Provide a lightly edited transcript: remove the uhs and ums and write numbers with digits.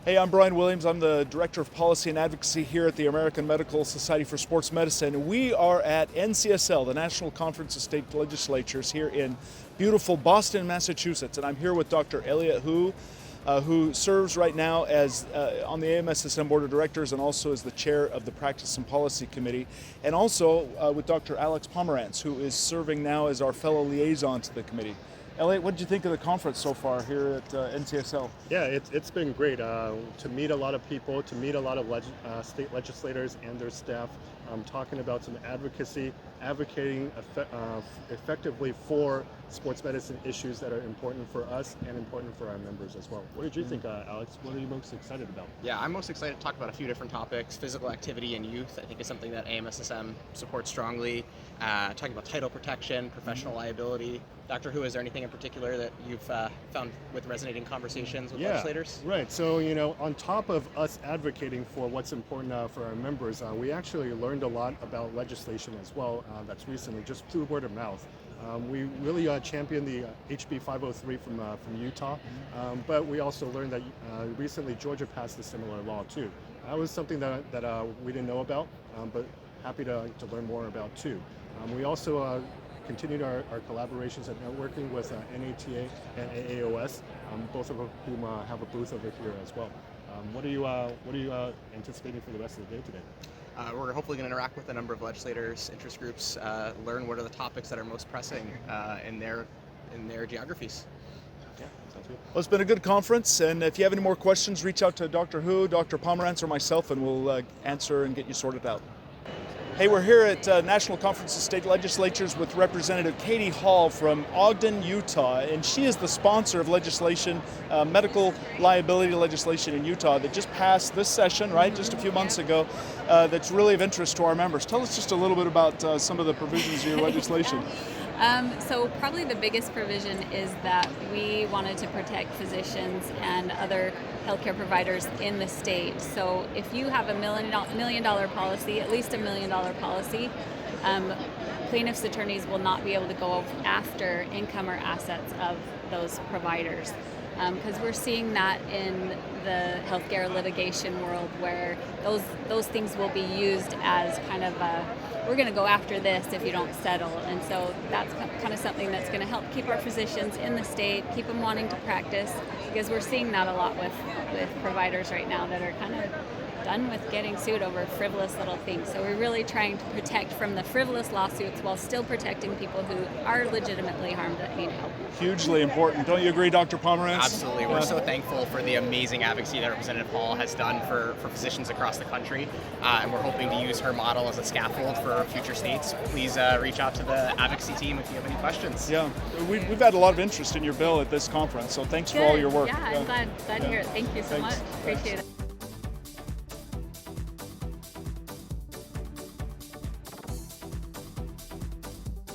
Hey, I'm Brian Williams. I'm the Director of Policy and Advocacy here at the American Medical Society for Sports Medicine. We are at NCSL, the National Conference of State Legislatures, here in beautiful Boston, Massachusetts. And I'm here with Dr. Elliot Hu, who serves right now as on the AMSSM Board of Directors and also as the Chair of the Practice and Policy Committee. And also with Dr. Alex Pomerantz, who is serving now as our fellow liaison to the committee. Elliot, what did you think of the conference so far here at NCSL? Yeah, it's been great to meet a lot of people, to meet a lot of state legislators and their staff, talking about some advocacy, advocating effectively for sports medicine issues that are important for us and important for our members as well. What did you think, Alex? What are you most excited about? Yeah, I'm most excited to talk about a few different topics. Physical activity in youth, I think, is something that AMSSM supports strongly. Talking about title protection, professional liability. Dr. Hu, is there anything in particular that you've found with resonating conversations with legislators? Right. So, on top of us advocating for what's important for our members, we actually learned a lot about legislation as well that's recently, just through word of mouth. We really championed the HB 503 from Utah, but we also learned that recently Georgia passed a similar law too. That was something that we didn't know about, but happy to learn more about too. We also continued our collaborations and networking with NATA and AAOS, both of whom have a booth over here as well. What are you anticipating for the rest of the day today? We're hopefully going to interact with a number of legislators, interest groups, learn what are the topics that are most pressing in their geographies. Yeah, sounds good. Well, it's been a good conference, and if you have any more questions, reach out to Dr. Hu, Dr. Pomerantz, or myself, and we'll answer and get you sorted out. Hey, we're here at National Conference of State Legislatures with Representative Katie Hall from Ogden, Utah, and she is the sponsor of legislation, medical liability legislation in Utah that just passed this session, right, just a few months ago, that's really of interest to our members. Tell us just a little bit about some of the provisions of your legislation. So probably the biggest provision is that we wanted to protect physicians and other healthcare providers in the state. So if you have a $1 million policy, at least $1 million policy, plaintiffs' attorneys will not be able to go after income or assets of those providers. Because we're seeing that in the healthcare litigation world where those things will be used as kind of we're going to go after this if you don't settle. And so that's kind of something that's going to help keep our physicians in the state, keep them wanting to practice, because we're seeing that a lot with providers right now that are kind of done with getting sued over frivolous little things. So we're really trying to protect from the frivolous lawsuits while still protecting people who are legitimately harmed that need help. Hugely important. Don't you agree, Dr. Pomerantz? Absolutely. We're so thankful for the amazing advocacy that Representative Hall has done for physicians across the country, and we're hoping to use her model as a scaffold for future states. Please reach out to the advocacy team if you have any questions. Yeah, we've had a lot of interest in your bill at this conference, so thanks for all your work. Yeah, I'm glad to hear it. Thank you so much. Appreciate it.